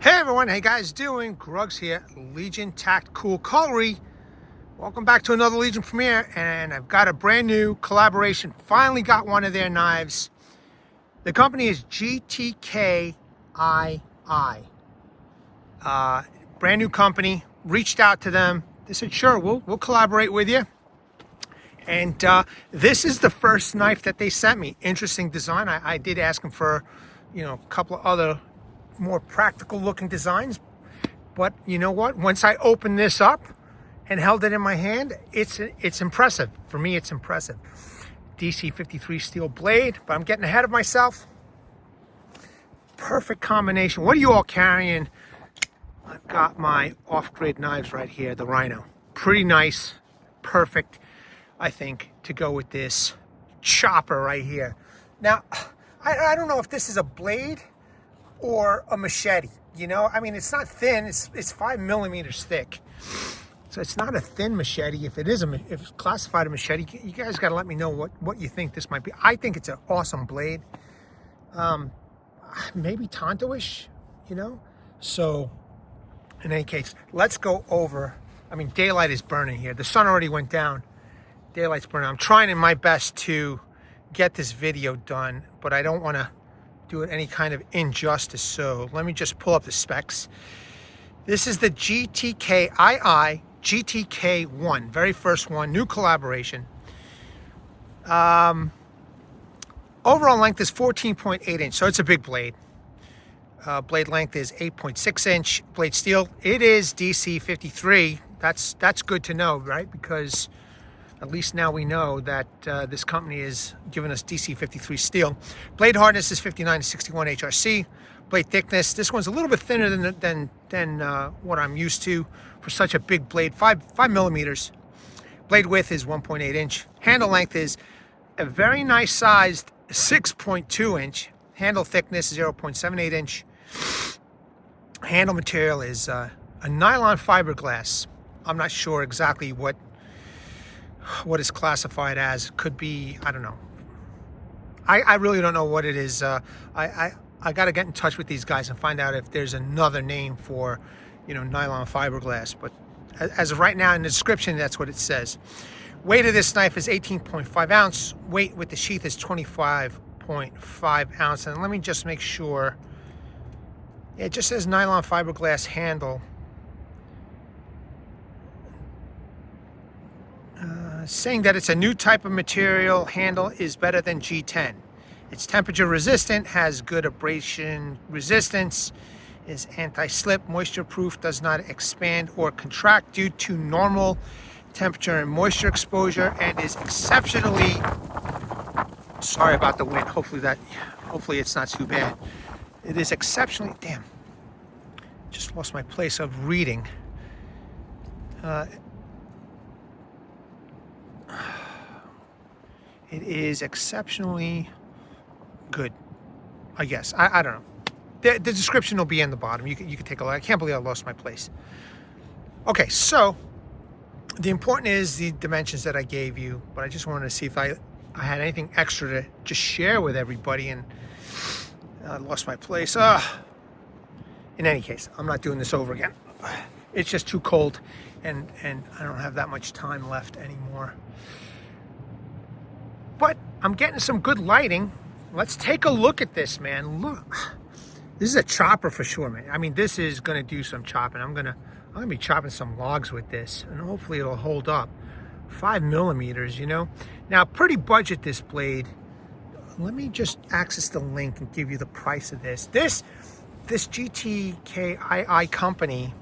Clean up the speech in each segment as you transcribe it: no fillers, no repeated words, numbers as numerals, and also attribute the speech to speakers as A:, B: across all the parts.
A: Hey everyone, hey guys, doing? Grugs here, Legion Tact Cool Cutlery. Welcome back to another Legion premiere, and I've got a brand new collaboration. Finally got one of their knives. The company is GTKii. Brand new company. Reached out to them. They said, sure, we'll collaborate with you. And this is the first knife that they sent me. Interesting design. I did ask them for, a couple of other more practical looking designs, but you know what, once I opened this up and held it in my hand, it's impressive. For me, it's impressive. DC53 steel blade, but I'm getting ahead of myself. Perfect combination. What are you all carrying? I've got my off-grid knives right here, the Rhino. Pretty nice, perfect, I think, to go with this chopper right here. Now, I don't know if this is a blade or a machete, I mean, it's not thin, it's 5 millimeters thick, so it's not a thin machete. If it's classified a machete, you guys got to let me know what you think this might be. I think it's an awesome blade, maybe Tonto-ish, so in any case, let's go over. I mean, daylight is burning here. The sun already went down, daylight's burning. I'm trying in my best to get this video done, but I don't want to do it any kind of injustice, so let me just pull up the specs. This is the GTKii GTK1, very first one, new collaboration. Overall length is 14.8 inch, so it's a big blade. Blade length is 8.6 inch. Blade steel, it is DC53. That's good to know, right? Because at least now we know that this company is giving us DC53 steel. Blade hardness is 59 to 61 HRC. Blade thickness, this one's a little bit thinner than what I'm used to for such a big blade, 5 millimeters. Blade width is 1.8 inch. Handle length is a very nice sized 6.2 inch. Handle thickness 0.78 inch. Handle material is a nylon fiberglass. I'm not sure exactly what is classified as. Could be, I don't know. I really don't know what it is. I got to get in touch with these guys and find out if there's another name for, nylon fiberglass. But as of right now in the description, that's what it says. Weight of this knife is 18.5 ounce. Weight with the sheath is 25.5 ounce. And let me just make sure. It just says nylon fiberglass handle. Saying that it's a new type of material. Handle is better than G10. It's temperature resistant, has good abrasion resistance, is anti-slip, moisture proof, does not expand or contract due to normal temperature and moisture exposure, and is exceptionally, sorry about the wind, hopefully it's not too bad. It is exceptionally, damn, just lost my place of reading. It is exceptionally good, I guess. I don't know. The description will be in the bottom. You can take a look. I can't believe I lost my place. Okay, so the important is the dimensions that I gave you, but I just wanted to see if I had anything extra to just share with everybody, and I lost my place. In any case, I'm not doing this over again. It's just too cold, and I don't have that much time left anymore. But I'm getting some good lighting. Let's take a look at this, man. Look, this is a chopper for sure, man. I mean, this is gonna do some chopping. I'm gonna be chopping some logs with this, and hopefully it'll hold up. 5 millimeters, Now, pretty budget, this blade. Let me just access the link and give you the price of this. This GTKii company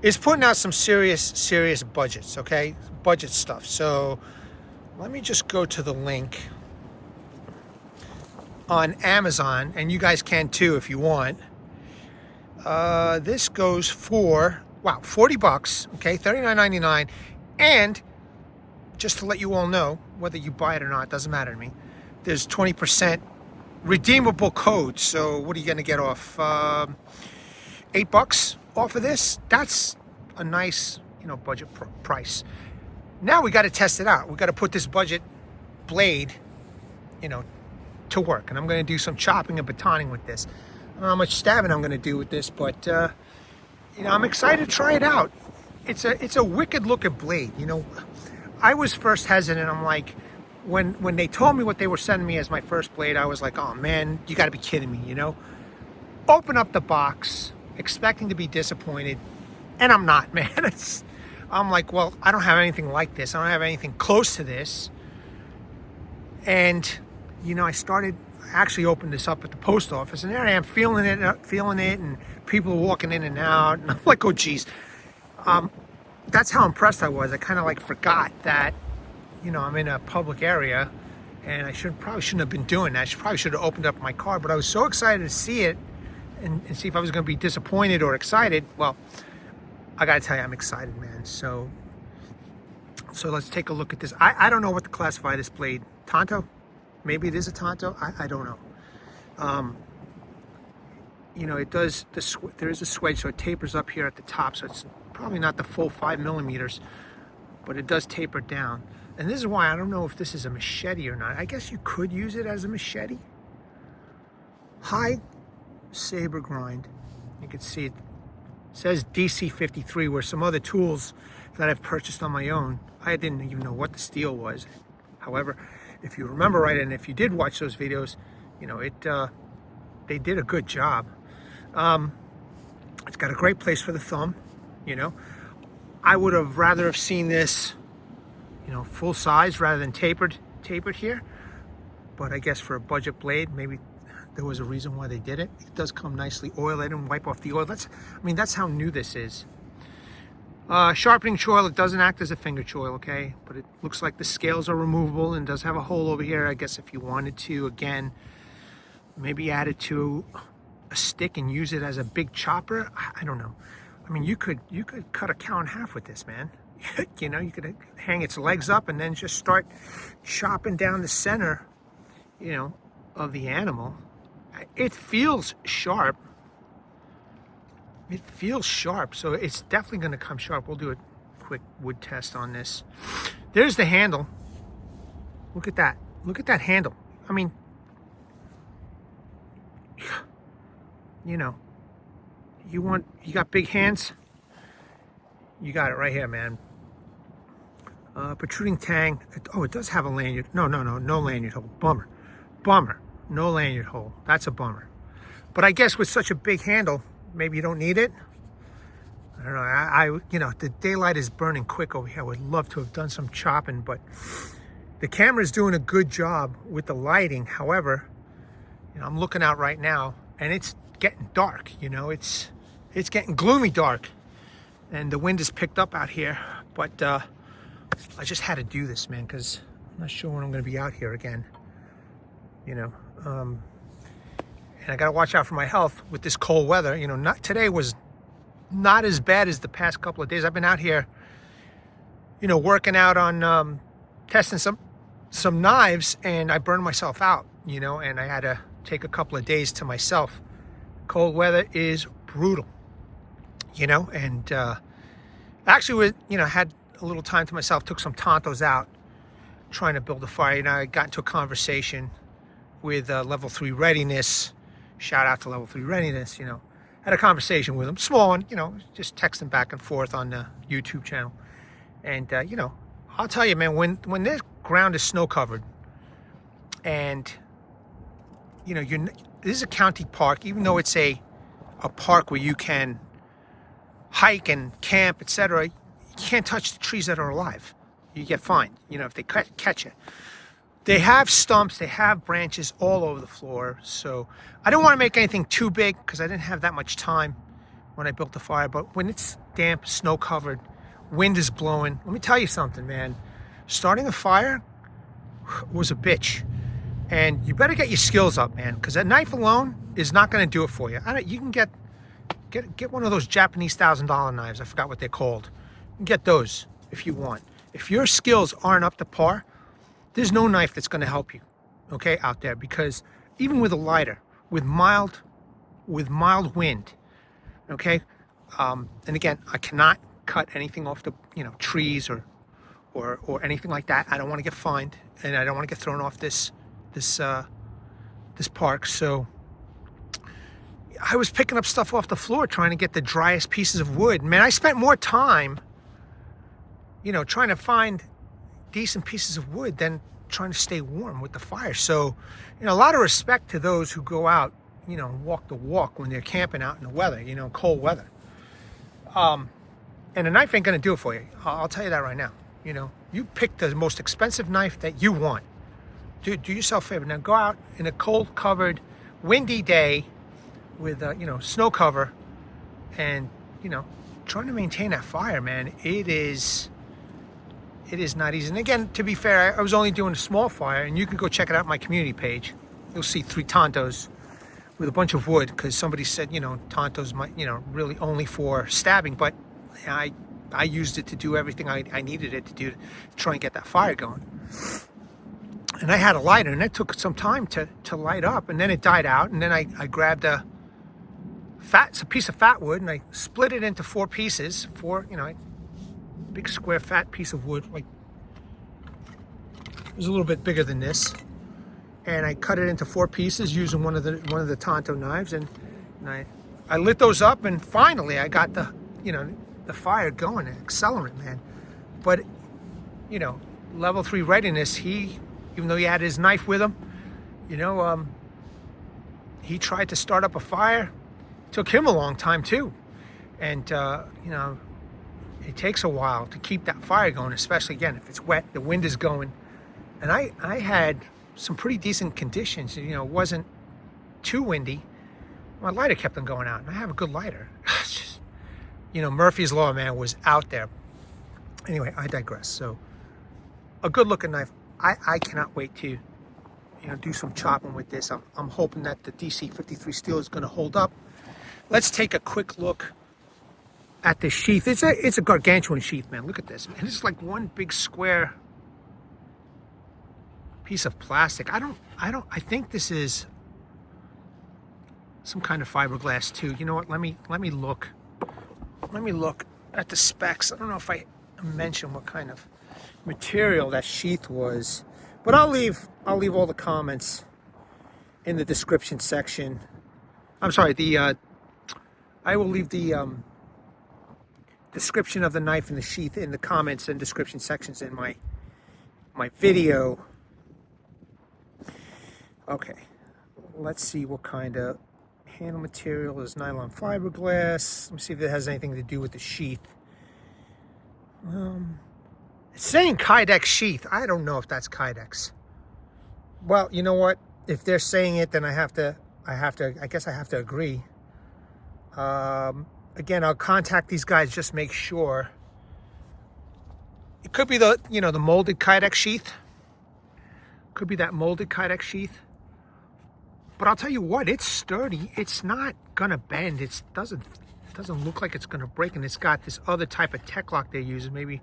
A: is putting out some serious budgets, okay? Budget stuff. So let me just go to the link on Amazon, and you guys can too if you want. This goes for, wow, 40 bucks, okay, $39.99. And just to let you all know, whether you buy it or not, doesn't matter to me, there's 20% redeemable code. So what are you gonna get off? 8 bucks off of this? That's a nice, budget price. Now we got to test it out. We got to put this budget blade, to work. And I'm going to do some chopping and batoning with this. don't know how much stabbing I'm going to do with this, but you know, I'm excited to try it out. It's a wicked looking blade. You know, I was first hesitant. I'm like, when they told me what they were sending me as my first blade, I was like, oh man, you got to be kidding me. You know, open up the box expecting to be disappointed, and I'm not, man. I'm like, well, I don't have anything like this. I don't have anything close to this. And you know, I actually opened this up at the post office, and there I am feeling it, and people are walking in and out, and I'm like, oh geez. That's how impressed I was. I kind of like forgot that, you know, I'm in a public area, and I probably shouldn't have been doing that. I probably should have opened up my car, but I was so excited to see it and see if I was going to be disappointed or excited. Well, I got to tell you, I'm excited, man. So let's take a look at this. I don't know what to classify this blade. Tanto? Maybe it is a Tanto. I don't know. You know, it does. There is a swedge, so it tapers up here at the top. So it's probably not the full 5 millimeters, but it does taper down. And this is why I don't know if this is a machete or not. I guess you could use it as a machete. High saber grind. You can see it says DC53, where some other tools that I've purchased on my own, I didn't even know what the steel was. However, if you remember right, and if you did watch those videos, you know, they did a good job. It's got a great place for the thumb, you know. I would have rather have seen this, you know, full size rather than tapered here. But I guess for a budget blade, maybe there was a reason why they did it. It does come nicely oiled. I didn't wipe off the oil. That's how new this is. Sharpening choil, it doesn't act as a finger choil, okay? But it looks like the scales are removable and does have a hole over here. I guess if you wanted to, again, maybe add it to a stick and use it as a big chopper. I don't know. I mean, you could cut a cow in half with this, man. You know, you could hang its legs up and then just start chopping down the center, you know, of the animal. It feels sharp. It feels sharp, so it's definitely going to come sharp. We'll do a quick wood test on this. There's the handle. Look at that. Look at that handle. I mean, you know, you got big hands, you got it right here, man. Protruding tang. Oh, it does have a lanyard. No lanyard hole. Bummer. No lanyard hole. That's a bummer. But I guess with such a big handle, maybe you don't need it. I don't know. You know, the daylight is burning quick over here. I would love to have done some chopping, but the camera's doing a good job with the lighting. However, you know, I'm looking out right now, and it's getting dark. You know, it's getting gloomy dark, and the wind has picked up out here. But I just had to do this, man, because I'm not sure when I'm going to be out here again. You know, and I got to watch out for my health with this cold weather. You know, today was not as bad as the past couple of days. I've been out here, you know, working out on testing some knives, and I burned myself out, you know, and I had to take a couple of days to myself. Cold weather is brutal, you know, and actually, you know, had a little time to myself, took some Tantos out, trying to build a fire. You know, I got into a conversation with Level 3 Readiness. Shout out to Level 3 Readiness, you know. Had a conversation with them, small one, you know, just texting back and forth on the YouTube channel. And, you know, I'll tell you, man, when this ground is snow covered and, you know, this is a county park, even though it's a park where you can hike and camp, etc., you can't touch the trees that are alive. You get fined, you know, if they catch you. They have stumps, they have branches all over the floor. So I don't want to make anything too big because I didn't have that much time when I built the fire. But when it's damp, snow covered, wind is blowing, let me tell you something, man. Starting a fire was a bitch. And you better get your skills up, man, because that knife alone is not going to do it for you. You can get one of those Japanese $1,000 knives. I forgot what they're called. You can get those if you want. If your skills aren't up to par, there's no knife that's going to help you, okay, out there. Because even with a lighter, with mild wind, okay, and again, I cannot cut anything off the, you know, trees or anything like that. I don't want to get fined, and I don't want to get thrown off this park. So I was picking up stuff off the floor trying to get the driest pieces of wood. Man, I spent more time, you know, trying to find decent pieces of wood than trying to stay warm with the fire. So, you know, a lot of respect to those who go out, you know, walk the walk when they're camping out in the weather, you know, cold weather. And a knife ain't gonna do it for you. I'll tell you that right now. You know, you pick the most expensive knife that you want. Do yourself a favor. Now go out in a cold covered, windy day with, you know, snow cover and, you know, trying to maintain that fire, man. It is not easy. And again, to be fair, I was only doing a small fire, and you can go check it out on my community page. You'll see 3 Tontos with a bunch of wood, because somebody said, you know, Tontos might, you know, really only for stabbing, but I used it to do everything I needed it to do to try and get that fire going. And I had a lighter, and it took some time to light up, and then it died out, and then I grabbed a piece of fat wood, and I split it into 4 pieces, you know, big square fat piece of wood, like it was a little bit bigger than this, and I cut it into 4 pieces using one of the Tonto knives, and I lit those up, and finally I got the, you know, the fire going, an accelerant, man. But, you know, level 3 readiness, even though he had his knife with him, you know, he tried to start up a fire. It took him a long time too, and you know, it takes a while to keep that fire going, especially again if it's wet, the wind is going. And I had some pretty decent conditions. You know, it wasn't too windy. My lighter kept on going out, and I have a good lighter. Just, you know, Murphy's Law, man, was out there. Anyway, I digress. So, a good looking knife. I cannot wait to, you know, do some chopping with this. I'm hoping that the DC53 steel is going to hold up. Let's take a quick look at this sheath. It's a gargantuan sheath, man. Look at this, man. It's like one big square piece of plastic. I think this is some kind of fiberglass too. You know what? Let me look at the specs. I don't know if I mentioned what kind of material that sheath was, but I'll leave all the comments in the description section. I'm sorry, I will leave the description of the knife and the sheath in the comments and description sections in my video. Okay, let's see what kind of handle material is nylon fiberglass. Let me see if it has anything to do with the sheath. It's saying Kydex sheath. I don't know if that's Kydex. Well, you know what? If they're saying it, then I guess I have to agree. Again, I'll contact these guys, just make sure. It could be the, you know, the molded Kydex sheath. Could be that molded Kydex sheath. But I'll tell you what, it's sturdy. It's not gonna bend. It doesn't look like it's gonna break, and it's got this other type of tech lock they're using. Maybe,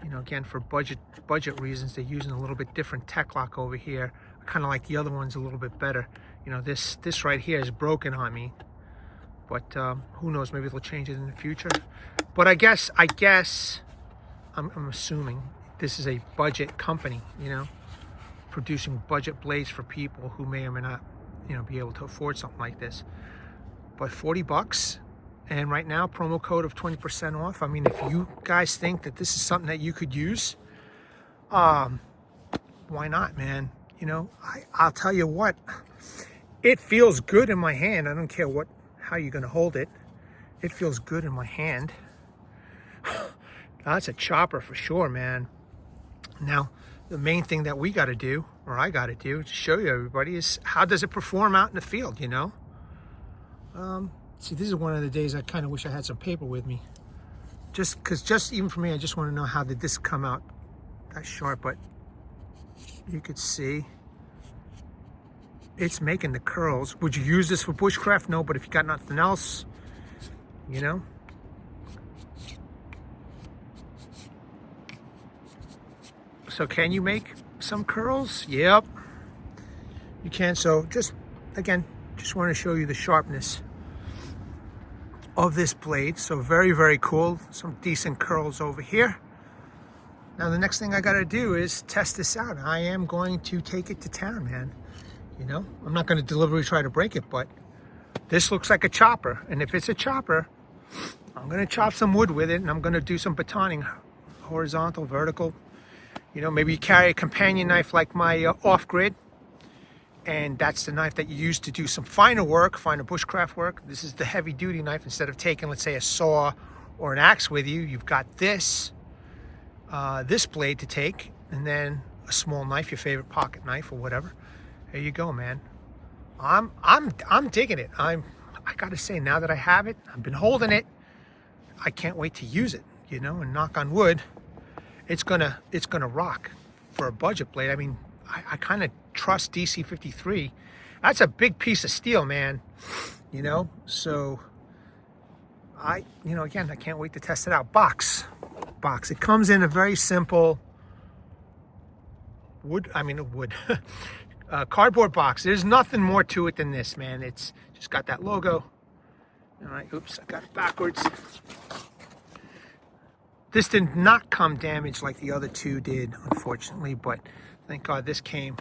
A: you know, again, for budget reasons, they're using a little bit different tech lock over here. I kind of like the other ones a little bit better. You know, this right here is broken on me, but who knows? Maybe they'll change it in the future. But I guess I'm assuming this is a budget company, you know, producing budget blades for people who may or may not, you know, be able to afford something like this. But $40, and right now promo code of 20% off. I mean, if you guys think that this is something that you could use, why not, man? You know, I'll tell you what, it feels good in my hand. I don't care how you're gonna hold it. It feels good in my hand. That's a chopper for sure, man. Now, the main thing that we got to do, or I got to do, to show you everybody, is how does it perform out in the field, you know? See, this is one of the days I kind of wish I had some paper with me. Just even for me, I just want to know how did this come out that sharp, but you could see it's making the curls. Would you use this for bushcraft? No, but if you got nothing else, you know? So can you make some curls? Yep, you can. So just want to show you the sharpness of this blade. So very, very cool. Some decent curls over here. Now the next thing I got to do is test this out. I am going to take it to town, man. You know, I'm not going to deliberately try to break it, but This looks like a chopper, and if it's a chopper, I'm gonna chop some wood with it, and I'm gonna do some batoning, horizontal, vertical. You know, maybe you carry a companion knife like my off-grid, and that's the knife that you use to do some finer work, finer bushcraft work. This is the heavy-duty knife. Instead of taking, let's say, a saw or an axe with you, you've got this blade to take, and then a small knife, your favorite pocket knife or whatever. There you go, man. I'm digging it. I gotta say, now that I have it, I've been holding it, I can't wait to use it, you know, and knock on wood, it's gonna rock for a budget blade. I mean, I kind of trust DC53. That's a big piece of steel, man, you know, so again, I can't wait to test it out. Box. It comes in a very simple cardboard box. There's nothing more to it than this, man. It's just got that logo. All right, oops, I got it backwards. This did not come damaged like the other two did, unfortunately, but thank God this came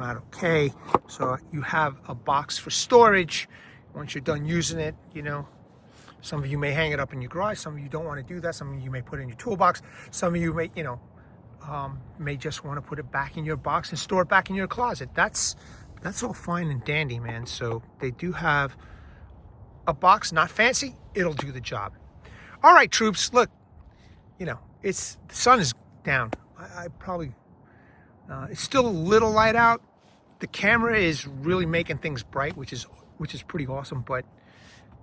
A: out okay. So you have a box for storage once you're done using it, you know. Some of you may hang it up in your garage. Some of you don't want to do that. Some of you may put it in your toolbox. Some of you may, may just want to put it back in your box and store it back in your closet. That's all fine and dandy, man. So they do have a box, not fancy. It'll do the job. All right, troops, look, the sun is down. I probably, it's still a little light out. The camera is really making things bright, which is pretty awesome. But,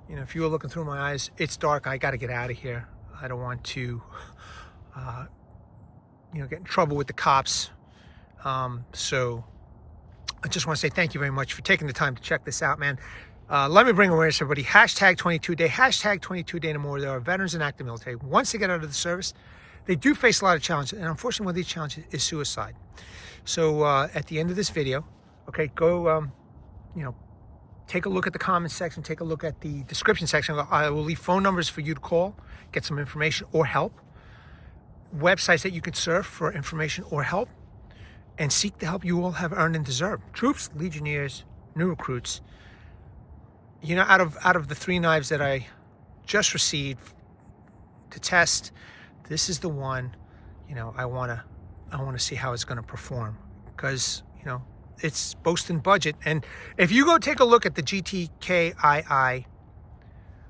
A: if you were looking through my eyes, it's dark. I got to get out of here. I don't want to, get in trouble with the cops. So I just want to say thank you very much for taking the time to check this out, man. Let me bring awareness to everybody. Hashtag 22day, hashtag 22day no more. There are veterans and active military. Once they get out of the service, they do face a lot of challenges. And unfortunately, one of these challenges is suicide. So at the end of this video, okay, go, take a look at the comments section, take a look at the description section. I will leave phone numbers for you to call, get some information or help. Websites that you can surf for information or help, and seek the help you all have earned and deserve. Troops, legionnaires, new recruits. Out of the 3 knives that I just received to test, this is the one, I want to see how it's going to perform, because, it's boasting budget. And if you go take a look at the GTKii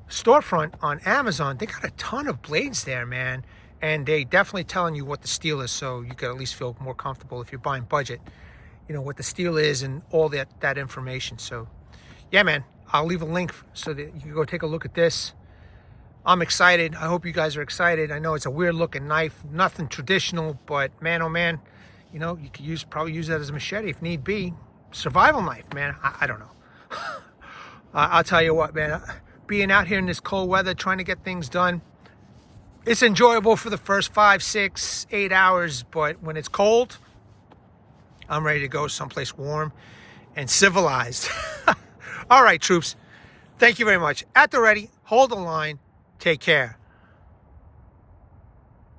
A: storefront on Amazon, they got a ton of blades there, man. And they definitely telling you what the steel is, so you could at least feel more comfortable if you're buying budget, what the steel is and all that information. So, yeah, man, I'll leave a link so that you can go take a look at this. I'm excited. I hope you guys are excited. I know it's a weird looking knife, nothing traditional, but man, oh man, you could probably use that as a machete if need be. Survival knife, man. I don't know. I'll tell you what, man, being out here in this cold weather, trying to get things done, it's enjoyable for the first 5, 6, 8 hours, but when it's cold, I'm ready to go someplace warm and civilized. All right, troops, thank you very much. At the ready, hold the line, take care.